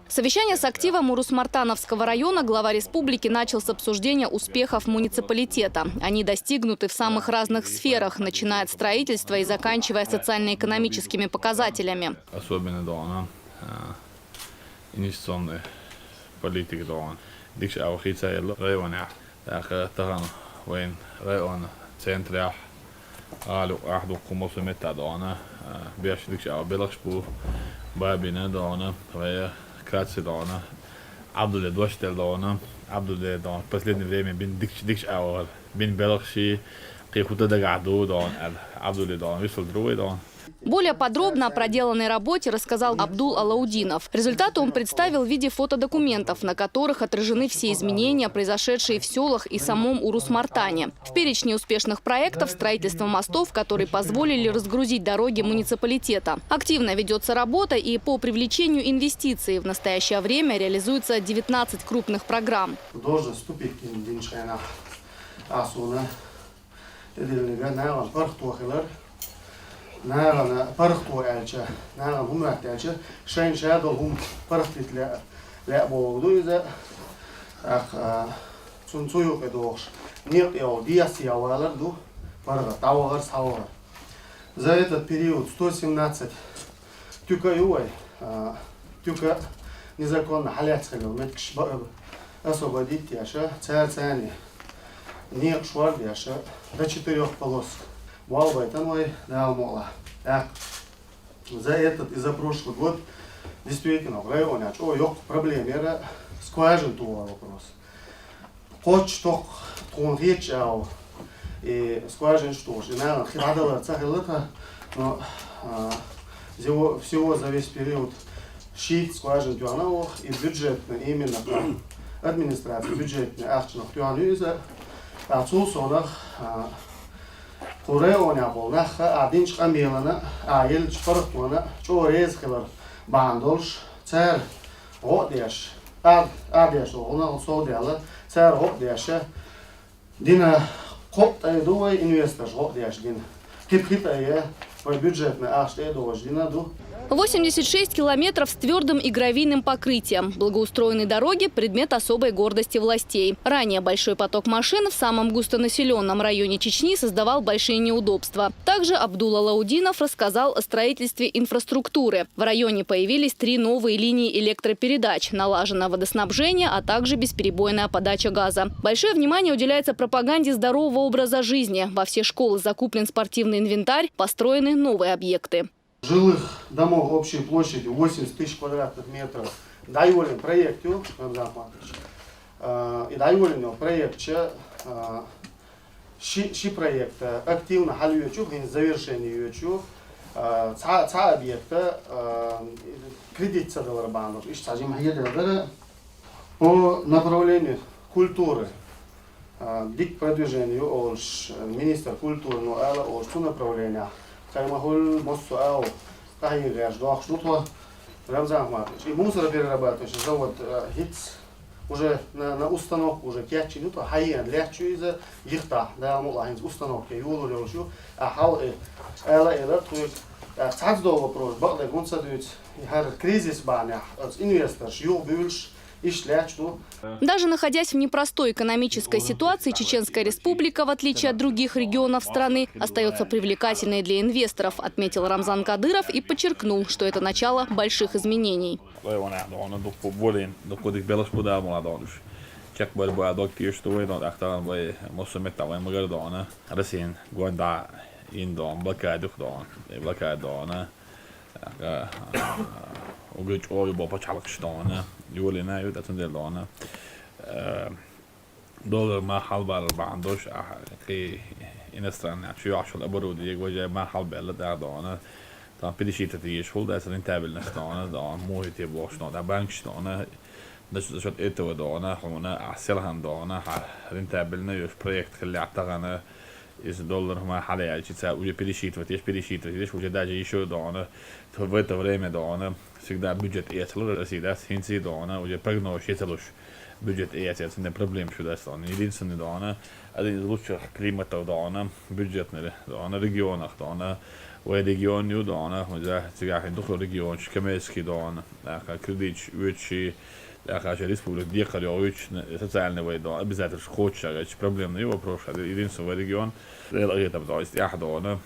Совещание с активом Урус-Мартановского района глава республики начал с обсуждения успехов муниципалитета. Они достигнуты в самых разных сферах, начиная от строительства и заканчивая социально-экономическими показателями. Особенно инвестиционные политики дикш аухицайл районе таган вين район центре алу ахду кумосумета беш дикш белашпу бабина вая кратцы Абдуле Дваштел Абдуле в последнее время бин дикш ауэр бин белаши кихута дагаду Абдуле вышел другой Более подробно о проделанной работе рассказал Абдул Алаудинов. Результаты он представил в виде фотодокументов, на которых отражены все изменения, произошедшие в селах и самом Урус-Мартане. В перечне успешных проектов строительство мостов, которые позволили разгрузить дороги муниципалитета. Активно ведется работа и по привлечению инвестиций. В настоящее время реализуется 19 крупных программ. ناغنا فرختو علشة ناغنا هم رحت علشة شين شادو هم فرختت لا بودو إذا سنسويو كدوش نيق يو دياس يا ولدو فرغ تاوغر ساوغر за этот период 117 тюка юай тюка незаконно халяцкого меткш освободить яша царцани нек швар яша до 4 полос. За этот и за прошлый год действительно в районе проблем era скважин туа вопрос. Хоть что он речь и скважин что же, наверное, хидадала цахилата, но всего за весь период щит скважин туанов и бюджетно именно администрация бюджетная акчных туанюза, а цусонах Кореоня была, один шкамелана, ел шпортона, чорез хилар, бандолш, цер, одеш, адеш, он солдела, цер одеш, дина копта дуай инвестор одеш дин, кипхитая, по бюджетной аште дож дина ду. 86 километров с твердым и гравийным покрытием. Благоустроенные дороги – предмет особой гордости властей. Ранее большой поток машин в самом густонаселенном районе Чечни создавал большие неудобства. Также Абдул Алаудинов рассказал о строительстве инфраструктуры. В районе появились 3 новые линии электропередач, налажено водоснабжение, а также бесперебойная подача газа. Большое внимание уделяется пропаганде здорового образа жизни. Во все школы закуплен спортивный инвентарь, построены новые объекты. Жилых домов общей площадью 80 тысяч квадратных метров. Дайволен проекту, и дайволен проекте, ши проекта активно халюючу, завершению ца объекта кредит цадалар банов. И что же по направлению культуры. Дик продвижению министр культуры, но это что направление. Каймахул Моссуау, Кайгаш, Дохшнутва, Рамзахматович. И мусороперерабатывающий завод ХИЦ уже на установку уже кятчинута, хайен легче из-за ихта, да, мулахинс установки, юлу лёшу, а хал эла, то есть цадздо вопрос, бакля гонсадует, хар кризис баня, инвестор, юл бюльш, Даже находясь в непростой экономической ситуации, Чеченская республика, в отличие от других регионов страны, остается привлекательной для инвесторов, отметил Рамзан Кадыров и подчеркнул, что это начало больших изменений. وجيت أول بابا شعلك شتانه يقولي نا يود أتندل دانه دولار ما حال بار بعندوش كي إنستان شو عشان أبرود يجي ما حال بيلا دانه طبعا بدي شيء تتيجي شغل ده سرين تابل نشتانه ده مو هي تبغى شتانه ده بانك شتانه ده شو إتوا دانه هنا أحسلهم دانه سرين تابلنا يوش projekt اللي اعتقنا из долларов мы халяли, уже пересчитывать, уже даже еще дона, в это время дона всегда бюджет ецелу, да, синси дона, уже прогноз ецелуш бюджет ецел, не проблем сюда стан. Единственный дона, один из лучших климатов дона, бюджетный дона, регионах дона, وريجيون يو دانا وزا تجاهين دخل ريجيون شكمسكي دانا لكن كرديش ويتشي لكن ريسبوبليك ديقة يويتش تسألنا ويدا بزات الخوت شغل problem نيو بروش هذا يدين سو ريجيون لا تبدا استياح دانا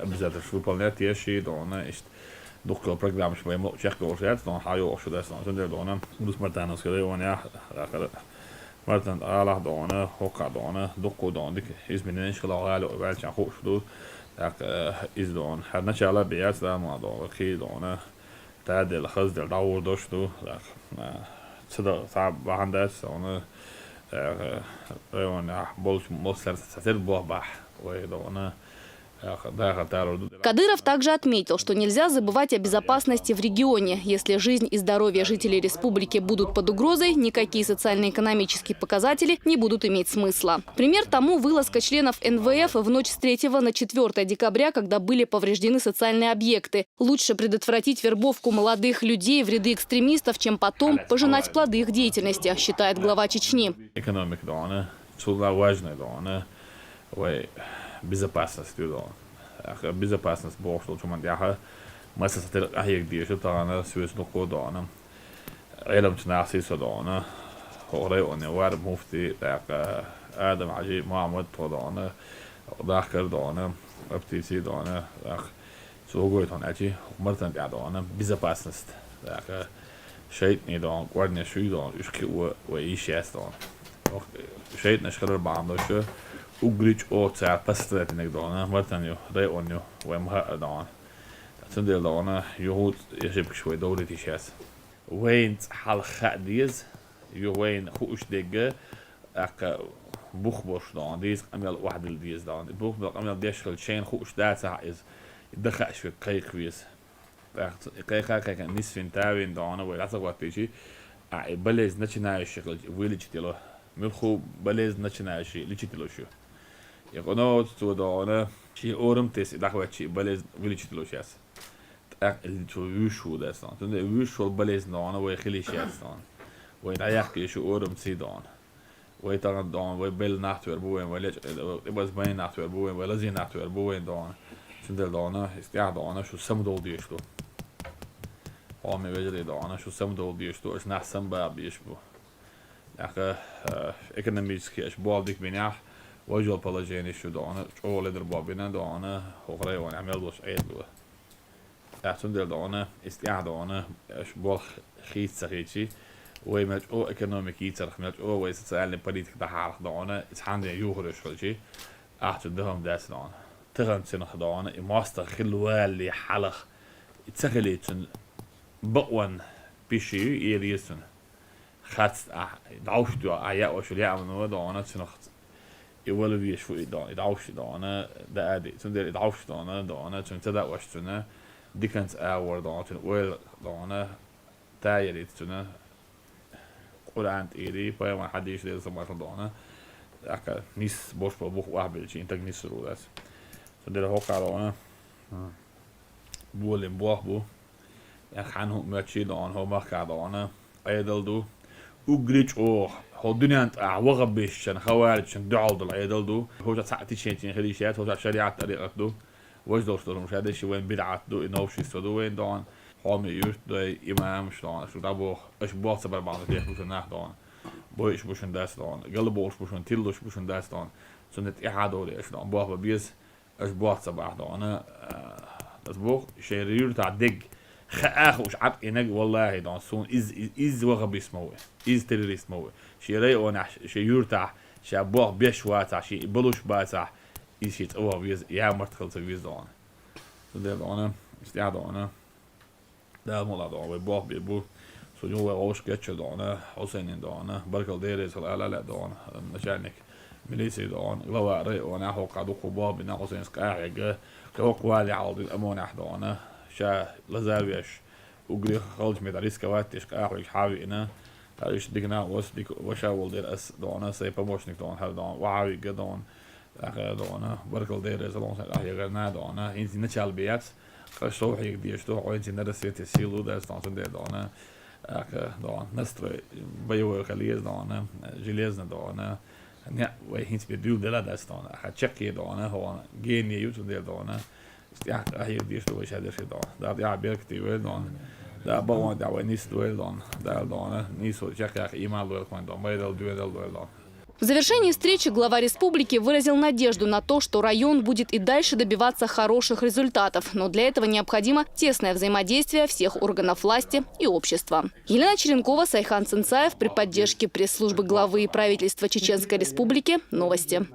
بزات الفوتبال نتيشي دانا ist دخل برنامج شوي مو تشيك وشات دانا حيو شو ده دانا دانا ودوس مرتين سكري وانا مرتين على دانا هوكا دانا دقو دانا ديك اسمه نشكل على وبعد خوش دو is dan her начало бияц да мадо ки дона тадел хаз дел даур дошту цада саб бахандас он он больше мослер сатер бах ой дона Кадыров также отметил, что нельзя забывать о безопасности в регионе. Если жизнь и здоровье жителей республики будут под угрозой, никакие социально-экономические показатели не будут иметь смысла. Пример тому вылазка членов НВФ в ночь с 3 на 4 декабря, когда были повреждены социальные объекты. Лучше предотвратить вербовку молодых людей в ряды экстремистов, чем потом пожинать плоды их деятельности, считает глава Чечни. Безопасность, да. Безопасность больше, чем я. Мы состоим в их действиях, да, связь нуко, да. Элем тнасис, да. Хорей он явар муфти, да. Адам عجيب محمد да. داخل да. Аптеки, да. سوقي هون أجي مرتين да. Безопасность, да. شيء نيدان قرن شوي да. إشكي وإيش يستان. شيء نشكر بعضه Ugrich och så här passet i dagarna martan ju reon ju och har dagarna sen del dagarna ju hot jag köper شوي دوري تيشاس وين حال خديز ju وين خوش دقه اك بوخبوش دان ديز عمل واحد الديز دان بوخ عمل ديشل شين خوش داتا از دخل شوي قيقويس قيقا كان نصف تاوين دانا ولا تقوى تيجي بلز نتشنا شكل ويلج تلو ملخو بلز نتشنا شي ليتلو شو يقولون تو دانا شيء أورم تيس دخوة شيء بلز ويلش تلوشياس اللي تو ويشو داستان تند ويشو بلز دانا ويخلي شياستان ويتعيق شو أورم سي دان ويتعرض دان ويبل نحتوى بوين ولج بس بين نحتوى بوين ولا زين نحتوى بوين دان تند دانا استيع دانا شو سمدول ديشتو قامي وجري دانا شو سمدول ديشتو إيش نحسن باب يشبو لكن إيكونوميسكي إيش بالديك بينيح وجل بلاجيني شو دانا شغل در بابينا دانا خوري وانا عمل دوش عيد له احسن دل دانا استيع دانا اش بول خيت سخيتشي ويمج او ايكونوميكي ترخ مج او ويس تسالني بوليتيك بحال دانا اتحند يوغرش خلشي احسن دهم داس دانا تغن سنخ دانا ماستر خلوالي حلخ اتسخليتن بقون بيشي يريسن خات دعوشتو ايا وشو يعملوا دانا سنخ يولو بيش فوق دان يدعوش دانا ده عادي تون ده يدعوش دانا تون تدا واش تونه ديكنت اور دانا تون ويل دانا تايريت تونه قرآن تيري باي ما حد يشتري سماش دانا اكا نيس بوش بوخ واحد شي انت نيس رو داس تون ده هوكا دانا بولم بو يا خانو ماتشي دان هو ماكا دانا ايدل دو وغريتش او هودنيانت وغبش شن خوارج شن دعوض العيدل دو هو ساعتي شين خليشات هو شريعة طريقة دو واش دوش دو مش هذا شيء وين بدعة دو إنوش يستدو وين دان حامي يرت دو إمام مش دان شو دابو إيش بوق سبر بعض الشيء بوشن ناح دان بويش بوشن داس دان قلبوش بوشن تيلوش بوشن داس دان سنة إعادة ولا إيش دان بوق ببيز إيش بوق سبر دان بس بوق شيء يرت عدق خاخوش عب إنك والله دان سون إز وغبي اسمه إز تيريست موه شيء رأي شيء يرتاح شيء بوق بيشواتع شيء بلوش باتع شيء تقوى بيز يا مرتخل تبيز دان ده دانا استيع دانا ده مولا دانا بوق بيبو سجوا غوش كتش دانا حسين دانا بركل ديريس لا دانا نشانك مليسي دانا غوا رأي وانا هو قادو قباب بنا حسين سكاعي كوق والي عالد الأمون دانا شا لزاويش وقري خالج مدارس كواتش كاحوش حاوينا هايش ديكنا وس ديك وشاول دير اس دانا سي بموشنك دان هل دان وعاوي قدان دانا بركل دير زلون سا غيرنا دانا انت نتشال بيات قشو هيك ديشتو وانت ندرسيت سيلو داس دان دير دانا دان نستر بيو خليز دانا جليزنا دانا نيا وهينت بيدو دلا داس دانا تشيكي دانا هو جيني يوتو دير دانا Ja, helt de store kjeder da. Der jeg birkte don. Der bare der var nist don. Der don. Нису чаках имал don. Майдал дуэдал don. В завершении встречи глава республики выразил надежду на то, что район будет и дальше добиваться хороших результатов. Но для этого необходимо тесное взаимодействие всех органов власти и общества. Елена Черенкова, Сайхан Цинцаев при поддержке пресс-службы главы и правительства Чеченской Республики. Новости.